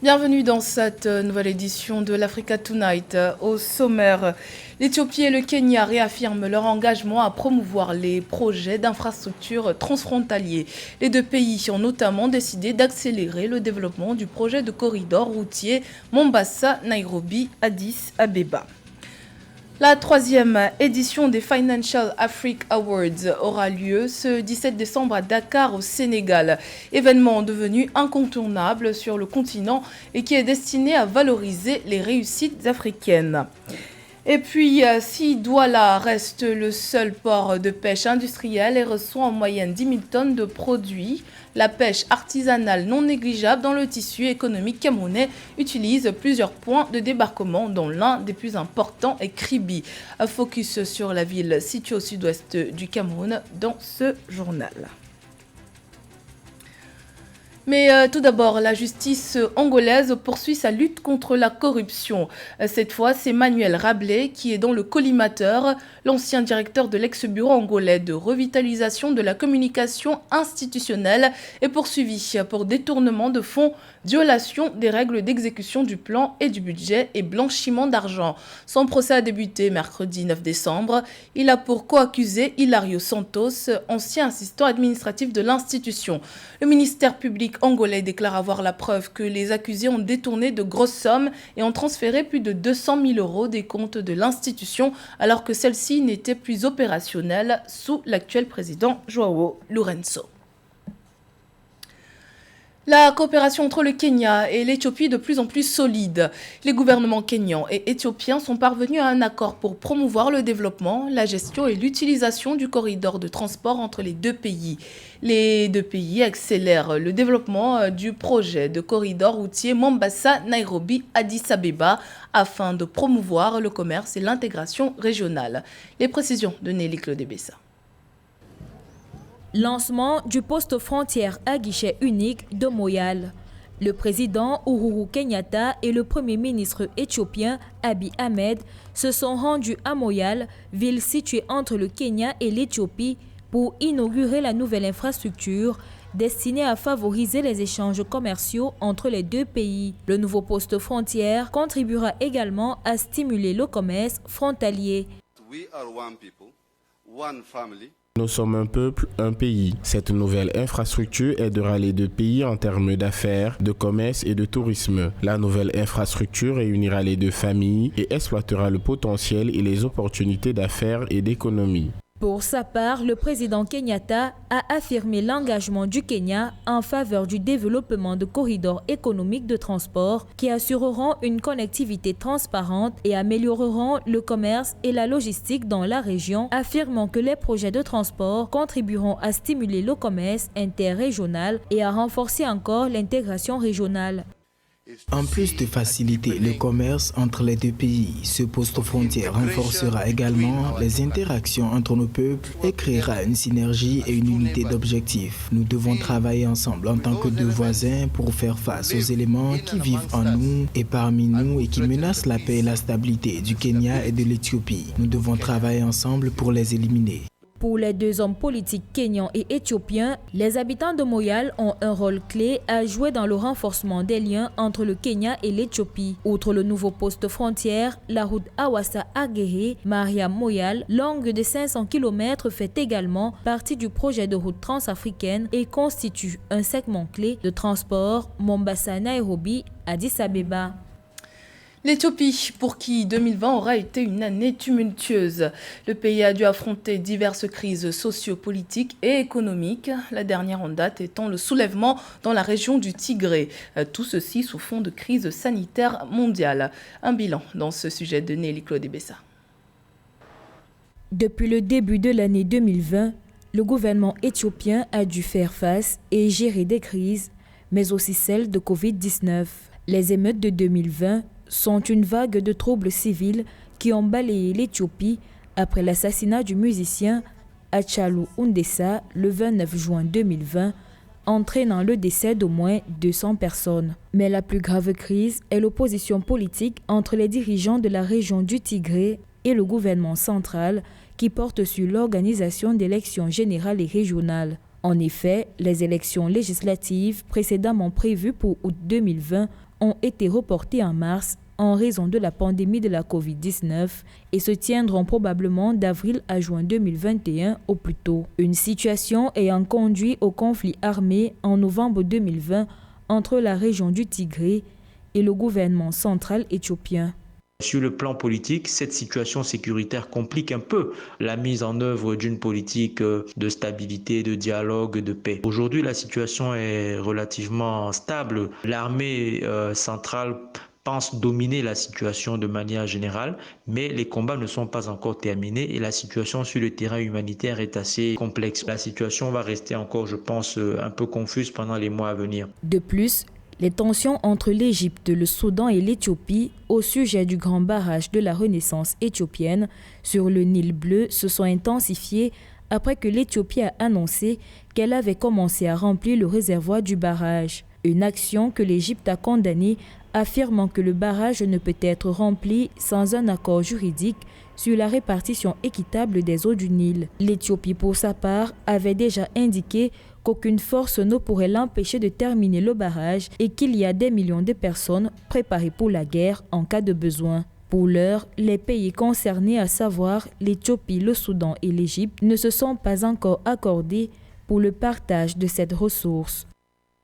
Bienvenue dans cette nouvelle édition de l'Africa Tonight. Au sommaire, l'Éthiopie et le Kenya réaffirment leur engagement à promouvoir les projets d'infrastructures transfrontaliers. Les deux pays ont notamment décidé d'accélérer le développement du projet de corridor routier Mombasa-Nairobi-Addis Abeba. La troisième édition des Financial Africa Awards aura lieu ce 17 décembre à Dakar au Sénégal. Événement devenu incontournable sur le continent et qui est destiné à valoriser les réussites africaines. Et puis, si Douala reste le seul port de pêche industriel et reçoit en moyenne 10 000 tonnes de produits, la pêche artisanale non négligeable dans le tissu économique camerounais utilise plusieurs points de débarquement, dont l'un des plus importants est Kribi. Un focus sur la ville située au sud-ouest du Cameroun dans ce journal. Mais tout d'abord, la justice angolaise poursuit sa lutte contre la corruption. Cette fois, c'est Manuel Rabelais qui est dans le collimateur. L'ancien directeur de l'ex-bureau angolais de revitalisation de la communication institutionnelle est poursuivi pour détournement de fonds, violation des règles d'exécution du plan et du budget et blanchiment d'argent. Son procès a débuté mercredi 9 décembre. Il a pour co-accusé Hilario Santos, ancien assistant administratif de l'institution. Le ministère public angolais déclare avoir la preuve que les accusés ont détourné de grosses sommes et ont transféré plus de 200 000 € des comptes de l'institution alors que celle-ci n'était plus opérationnelle sous l'actuel président Joao Lourenço. La coopération entre le Kenya et l'Éthiopie est de plus en plus solide. Les gouvernements kenyans et éthiopiens sont parvenus à un accord pour promouvoir le développement, la gestion et l'utilisation du corridor de transport entre les deux pays. Les deux pays accélèrent le développement du projet de corridor routier Mombasa-Nairobi-Addis Abeba afin de promouvoir le commerce et l'intégration régionale. Les précisions de Nelly Claude-Bessa. Lancement du poste frontière à guichet unique de Moyale. Le président Uhuru Kenyatta et le premier ministre éthiopien Abiy Ahmed se sont rendus à Moyale, ville située entre le Kenya et l'Éthiopie, pour inaugurer la nouvelle infrastructure destinée à favoriser les échanges commerciaux entre les deux pays. Le nouveau poste frontière contribuera également à stimuler le commerce frontalier. We are one people, one family. Nous sommes un peuple, un pays. Cette nouvelle infrastructure aidera les deux pays en termes d'affaires, de commerce et de tourisme. La nouvelle infrastructure réunira les deux familles et exploitera le potentiel et les opportunités d'affaires et d'économie. Pour sa part, le président Kenyatta a affirmé l'engagement du Kenya en faveur du développement de corridors économiques de transport qui assureront une connectivité transparente et amélioreront le commerce et la logistique dans la région, affirmant que les projets de transport contribueront à stimuler le commerce interrégional et à renforcer encore l'intégration régionale. En plus de faciliter le commerce entre les deux pays, ce poste frontière renforcera également les interactions entre nos peuples et créera une synergie et une unité d'objectifs. Nous devons travailler ensemble en tant que deux voisins pour faire face aux éléments qui vivent en nous et parmi nous et qui menacent la paix et la stabilité du Kenya et de l'Éthiopie. Nous devons travailler ensemble pour les éliminer. Pour les deux hommes politiques kenyans et éthiopiens, les habitants de Moyale ont un rôle clé à jouer dans le renforcement des liens entre le Kenya et l'Éthiopie. Outre le nouveau poste frontière, la route Awassa-Agere-Mariam-Moyale, longue de 500 km, fait également partie du projet de route transafricaine et constitue un segment clé de transport Mombasa-Nairobi-Addis Abeba. L'Éthiopie, pour qui 2020 aura été une année tumultueuse. Le pays a dû affronter diverses crises sociopolitiques et économiques, la dernière en date étant le soulèvement dans la région du Tigré. Tout ceci sous fond de crise sanitaire mondiale. Un bilan dans ce sujet de Nelly Claude-Bessa. Depuis le début de l'année 2020, le gouvernement éthiopien a dû faire face et gérer des crises, mais aussi celles de Covid-19. Les émeutes de 2020 sont une vague de troubles civils qui ont balayé l'Éthiopie après l'assassinat du musicien Hachalu Hundessa le 29 juin 2020, entraînant le décès d'au moins 200 personnes. Mais la plus grave crise est l'opposition politique entre les dirigeants de la région du Tigré et le gouvernement central qui porte sur l'organisation d'élections générales et régionales. En effet, les élections législatives précédemment prévues pour août 2020 ont été reportées en mars en raison de la pandémie de la Covid-19 et se tiendront probablement d'avril à juin 2021 au plus tôt. Une situation ayant conduit au conflit armé en novembre 2020 entre la région du Tigré et le gouvernement central éthiopien. Sur le plan politique, cette situation sécuritaire complique un peu la mise en œuvre d'une politique de stabilité, de dialogue, de paix. Aujourd'hui, la situation est relativement stable. L'armée centrale pense dominer la situation de manière générale, mais les combats ne sont pas encore terminés et la situation sur le terrain humanitaire est assez complexe. La situation va rester encore, je pense, un peu confuse pendant les mois à venir. De plus, les tensions entre l'Égypte, le Soudan et l'Éthiopie au sujet du grand barrage de la Renaissance éthiopienne sur le Nil bleu se sont intensifiées après que l'Éthiopie a annoncé qu'elle avait commencé à remplir le réservoir du barrage. Une action que l'Égypte a condamnée, affirmant que le barrage ne peut être rempli sans un accord juridique sur la répartition équitable des eaux du Nil. L'Éthiopie, pour sa part, avait déjà indiqué qu'aucune force ne pourrait l'empêcher de terminer le barrage et qu'il y a des millions de personnes préparées pour la guerre en cas de besoin. Pour l'heure, les pays concernés, à savoir l'Éthiopie, le Soudan et l'Égypte, ne se sont pas encore accordés pour le partage de cette ressource.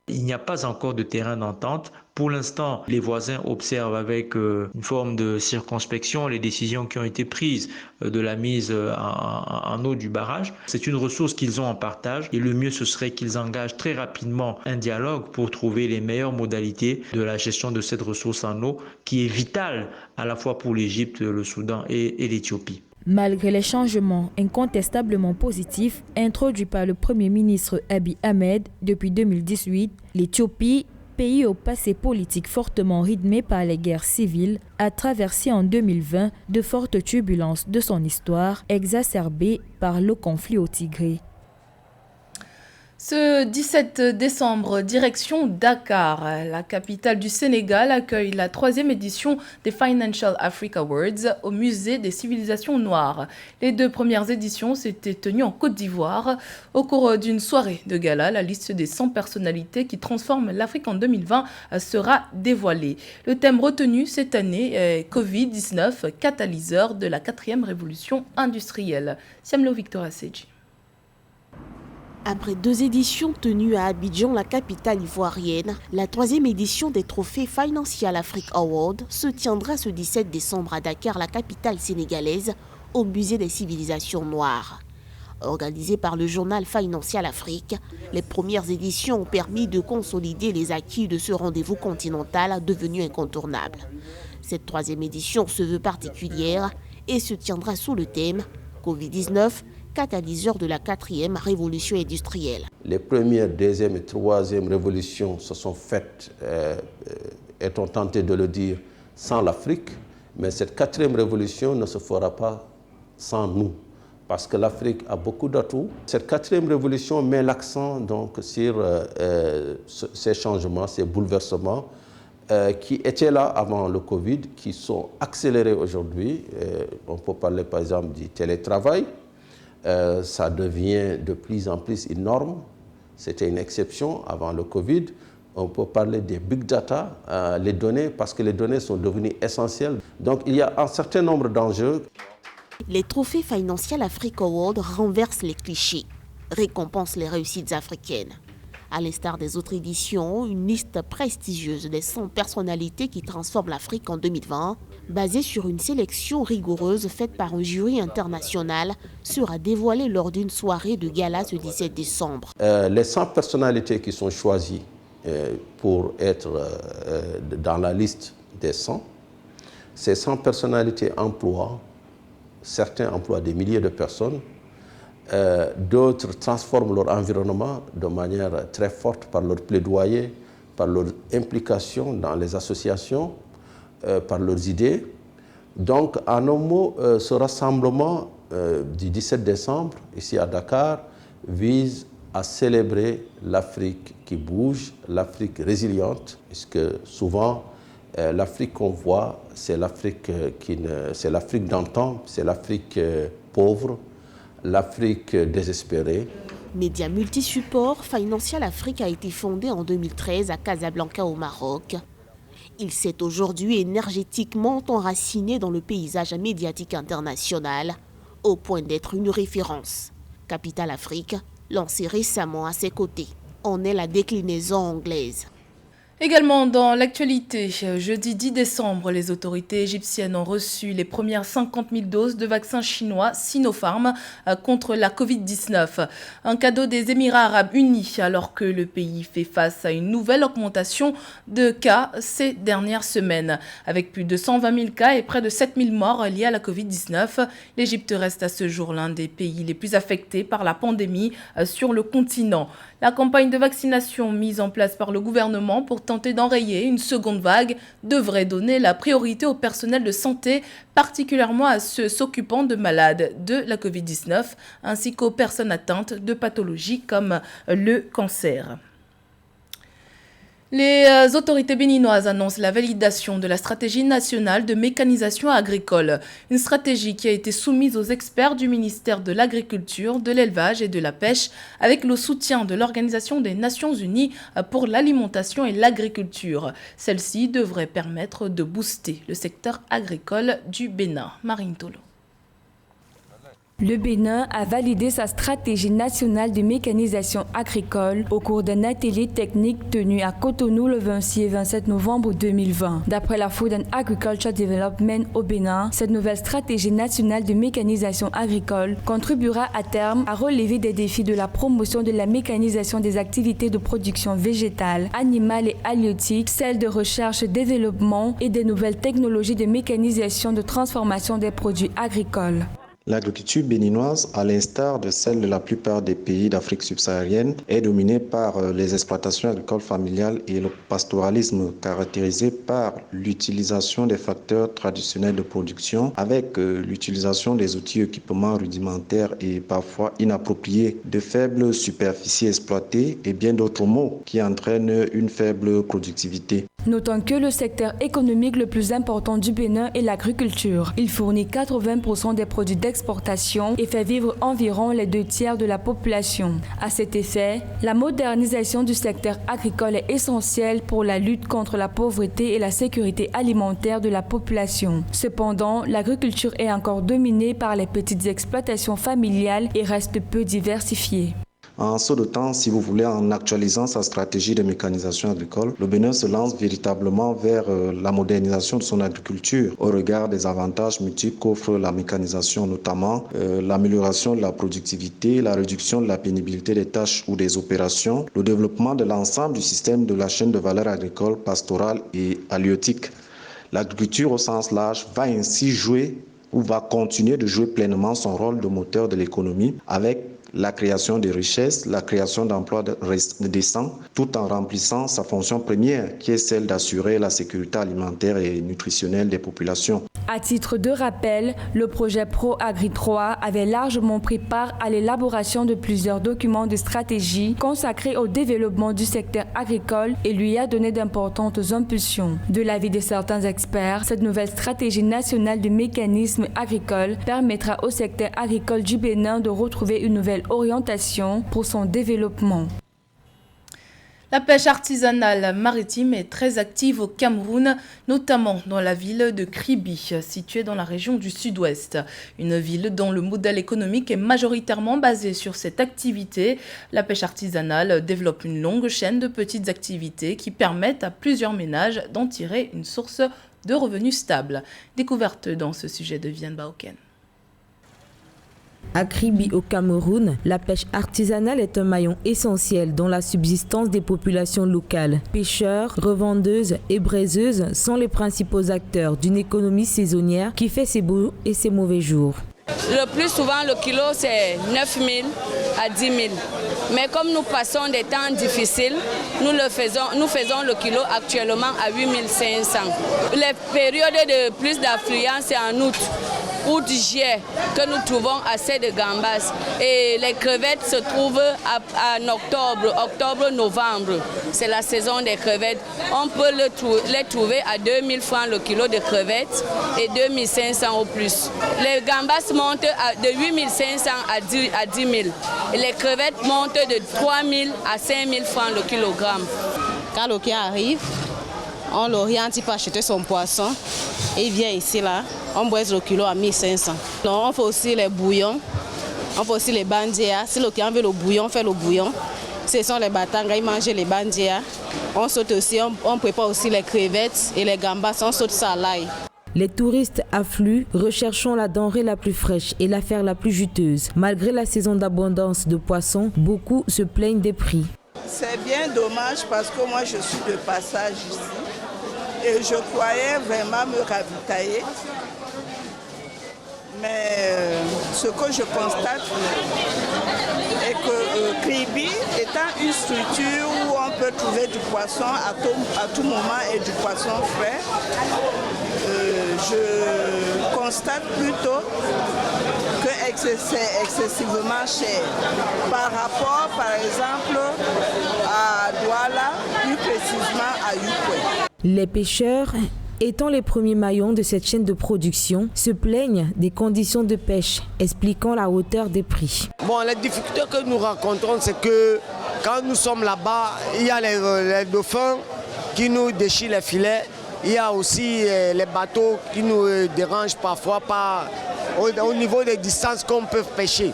Il n'y a pas encore de terrain d'entente. Pour l'instant, les voisins observent avec une forme de circonspection les décisions qui ont été prises de la mise en eau du barrage. C'est une ressource qu'ils ont en partage et le mieux ce serait qu'ils engagent très rapidement un dialogue pour trouver les meilleures modalités de la gestion de cette ressource en eau qui est vitale à la fois pour l'Égypte, le Soudan et l'Éthiopie. Malgré les changements incontestablement positifs introduits par le Premier ministre Abiy Ahmed depuis 2018, l'Éthiopie, pays au passé politique fortement rythmé par les guerres civiles, a traversé en 2020 de fortes turbulences de son histoire, exacerbées par le conflit au Tigré. Ce 17 décembre, direction Dakar, la capitale du Sénégal accueille la 3e édition des Financial Africa Awards au musée des civilisations noires. Les 2 premières éditions s'étaient tenues en Côte d'Ivoire. Au cours d'une soirée de gala, la liste des 100 personnalités qui transforment l'Afrique en 2020 sera dévoilée. Le thème retenu cette année est Covid-19, catalyseur de la 4e révolution industrielle. Siamlo Victoria Seji. Après 2 éditions tenues à Abidjan, la capitale ivoirienne, la 3e édition des trophées Financial Africa Awards se tiendra ce 17 décembre à Dakar, la capitale sénégalaise, au musée des civilisations noires. Organisé par le journal Financial Afrique, les premières éditions ont permis de consolider les acquis de ce rendez-vous continental devenu incontournable. Cette 3e édition se veut particulière et se tiendra sous le thème Covid-19, catalyseur de la 4e révolution industrielle. Les premières, 2e et 3e révolutions se sont faites, est-on tenté de le dire, sans l'Afrique, mais cette 4e révolution ne se fera pas sans nous, parce que l'Afrique a beaucoup d'atouts. Cette 4e révolution met l'accent donc sur ces changements, ces bouleversements qui étaient là avant le Covid, qui sont accélérés aujourd'hui. On peut parler par exemple du télétravail. Ça devient de plus en plus une norme. C'était une exception avant le Covid. On peut parler des big data, les données, parce que les données sont devenues essentielles. Donc il y a un certain nombre d'enjeux. Les trophées Financial Africa Awards renversent les clichés, récompensent les réussites africaines. À l'instar des autres éditions, une liste prestigieuse des 100 personnalités qui transforment l'Afrique en 2020, basée sur une sélection rigoureuse faite par un jury international, sera dévoilée lors d'une soirée de gala ce 17 décembre. Les 100 personnalités qui sont choisies pour être dans la liste des 100, ces 100 personnalités emploient, certains emploient des milliers de personnes, d'autres transforment leur environnement de manière très forte par leur plaidoyer, par leur implication dans les associations, par leurs idées. Donc, en un mot, ce rassemblement du 17 décembre, ici à Dakar, vise à célébrer l'Afrique qui bouge, l'Afrique résiliente, puisque souvent, l'Afrique qu'on voit, c'est l'Afrique d'antan, c'est l'Afrique pauvre, l'Afrique désespérée, Média multisupport, Financial Afrique a été fondé en 2013 à Casablanca au Maroc. Il s'est aujourd'hui énergétiquement enraciné dans le paysage médiatique international, au point d'être une référence. Capital Afrique, lancé récemment à ses côtés, en est la déclinaison anglaise. Également dans l'actualité, jeudi 10 décembre, les autorités égyptiennes ont reçu les premières 50 000 doses de vaccins chinois Sinopharm contre la Covid-19. Un cadeau des Émirats arabes unis alors que le pays fait face à une nouvelle augmentation de cas ces dernières semaines. Avec plus de 120 000 cas et près de 7 000 morts liés à la Covid-19, l'Égypte reste à ce jour l'un des pays les plus affectés par la pandémie sur le continent. La campagne de vaccination mise en place par le gouvernement pour tenter d'enrayer une seconde vague devrait donner la priorité au personnel de santé, particulièrement à ceux s'occupant de malades de la Covid-19, ainsi qu'aux personnes atteintes de pathologies comme le cancer. Les autorités béninoises annoncent la validation de la stratégie nationale de mécanisation agricole, une stratégie qui a été soumise aux experts du ministère de l'Agriculture, de l'Élevage et de la Pêche, avec le soutien de l'Organisation des Nations Unies pour l'alimentation et l'agriculture. Celle-ci devrait permettre de booster le secteur agricole du Bénin. Marine Tolo. Le Bénin a validé sa stratégie nationale de mécanisation agricole au cours d'un atelier technique tenu à Cotonou le 26 et 27 novembre 2020. D'après la Food and Agriculture Development au Bénin, cette nouvelle stratégie nationale de mécanisation agricole contribuera à terme à relever des défis de la promotion de la mécanisation des activités de production végétale, animale et halieutique, celle de recherche, développement et des nouvelles technologies de mécanisation de transformation des produits agricoles. L'agriculture béninoise, à l'instar de celle de la plupart des pays d'Afrique subsaharienne, est dominée par les exploitations agricoles familiales et le pastoralisme caractérisé par l'utilisation des facteurs traditionnels de production avec l'utilisation des outils et équipements rudimentaires et parfois inappropriés, de faibles superficies exploitées et bien d'autres maux qui entraînent une faible productivité. Notons que le secteur économique le plus important du Bénin est l'agriculture. Il fournit 80% des produits d'exportation et fait vivre environ les 2/3 de la population. À cet effet, la modernisation du secteur agricole est essentielle pour la lutte contre la pauvreté et la sécurité alimentaire de la population. Cependant, l'agriculture est encore dominée par les petites exploitations familiales et reste peu diversifiée. En ce temps, si vous voulez, en actualisant sa stratégie de mécanisation agricole, le Bénin se lance véritablement vers la modernisation de son agriculture au regard des avantages multiples qu'offre la mécanisation, notamment l'amélioration de la productivité, la réduction de la pénibilité des tâches ou des opérations, le développement de l'ensemble du système de la chaîne de valeur agricole, pastorale et halieutique. L'agriculture au sens large va ainsi jouer ou va continuer de jouer pleinement son rôle de moteur de l'économie avec la création de richesses, la création d'emplois décents, tout en remplissant sa fonction première, qui est celle d'assurer la sécurité alimentaire et nutritionnelle des populations. À titre de rappel, le projet ProAgri 3 avait largement pris part à l'élaboration de plusieurs documents de stratégie consacrés au développement du secteur agricole et lui a donné d'importantes impulsions. De l'avis de certains experts, cette nouvelle stratégie nationale de mécanismes agricoles permettra au secteur agricole du Bénin de retrouver une nouvelle orientation pour son développement. La pêche artisanale maritime est très active au Cameroun, notamment dans la ville de Kribi, située dans la région du Sud-Ouest. Une ville dont le modèle économique est majoritairement basé sur cette activité. La pêche artisanale développe une longue chaîne de petites activités qui permettent à plusieurs ménages d'en tirer une source de revenus stable. Découverte dans ce sujet de Vienne Baoken. À Kribi au Cameroun, la pêche artisanale est un maillon essentiel dans la subsistance des populations locales. Pêcheurs, revendeuses et braiseuses sont les principaux acteurs d'une économie saisonnière qui fait ses beaux et ses mauvais jours. Le plus souvent, le kilo, c'est 9 000 à 10 000. Mais comme nous passons des temps difficiles, nous faisons le kilo actuellement à 8 500. Les périodes de plus d'affluence, c'est en août. août-juillet que nous trouvons assez de gambas. Et les crevettes se trouvent en octobre-novembre. C'est la saison des crevettes. On peut les trouver à 2000 francs le kilo de crevettes et 2500 au plus. Les gambas montent de 8500 à 10 000. Et les crevettes montent de 3000 à 5000 francs le kilogramme. Quand le client arrive, on l'oriente pour acheter son poisson. Et il vient ici, là, on boise le kilo à 1500. Donc, on fait aussi les bouillons, on fait aussi les bandias. Si le client veut le bouillon, on fait le bouillon. Ce sont les batangas, ils mangent les bandias. On saute aussi, on prépare aussi les crevettes et les gambas, on saute ça à l'ail. Les touristes affluent, recherchant la denrée la plus fraîche et l'affaire la plus juteuse. Malgré la saison d'abondance de poissons, beaucoup se plaignent des prix. C'est bien dommage parce que moi je suis de passage ici et je croyais vraiment me ravitailler. Mais ce que je constate est que Kribi étant une structure où on peut trouver du poisson à tout moment et du poisson frais, je constate plutôt que c'est excessivement cher. Par rapport, par exemple, à Douala, plus précisément à Yukwe. Les pêcheurs, étant les premiers maillons de cette chaîne de production, se plaignent des conditions de pêche, expliquant la hauteur des prix. Bon, les difficultés que nous rencontrons, c'est que quand nous sommes là-bas, il y a les dauphins qui nous déchirent les filets. Il y a aussi les bateaux qui nous dérangent parfois au niveau des distances qu'on peut pêcher.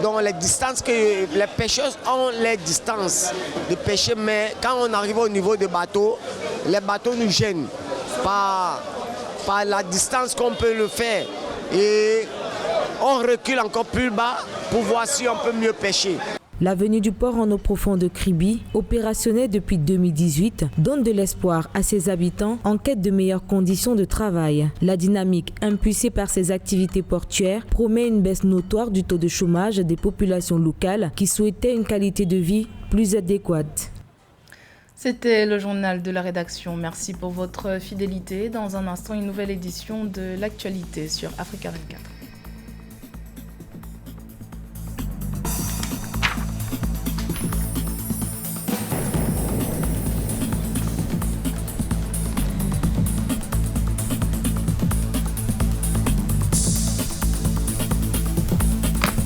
Donc les distances que les pêcheurs ont les distances de pêcher, mais quand on arrive au niveau des bateaux, les bateaux nous gênent par la distance qu'on peut le faire. Et on recule encore plus bas pour voir si on peut mieux pêcher. L'avenue du port en eau profonde de Kribi, opérationnelle depuis 2018, donne de l'espoir à ses habitants en quête de meilleures conditions de travail. La dynamique impulsée par ces activités portuaires promet une baisse notoire du taux de chômage des populations locales qui souhaitaient une qualité de vie plus adéquate. C'était le journal de la rédaction. Merci pour votre fidélité. Dans un instant, une nouvelle édition de l'actualité sur Africa 24.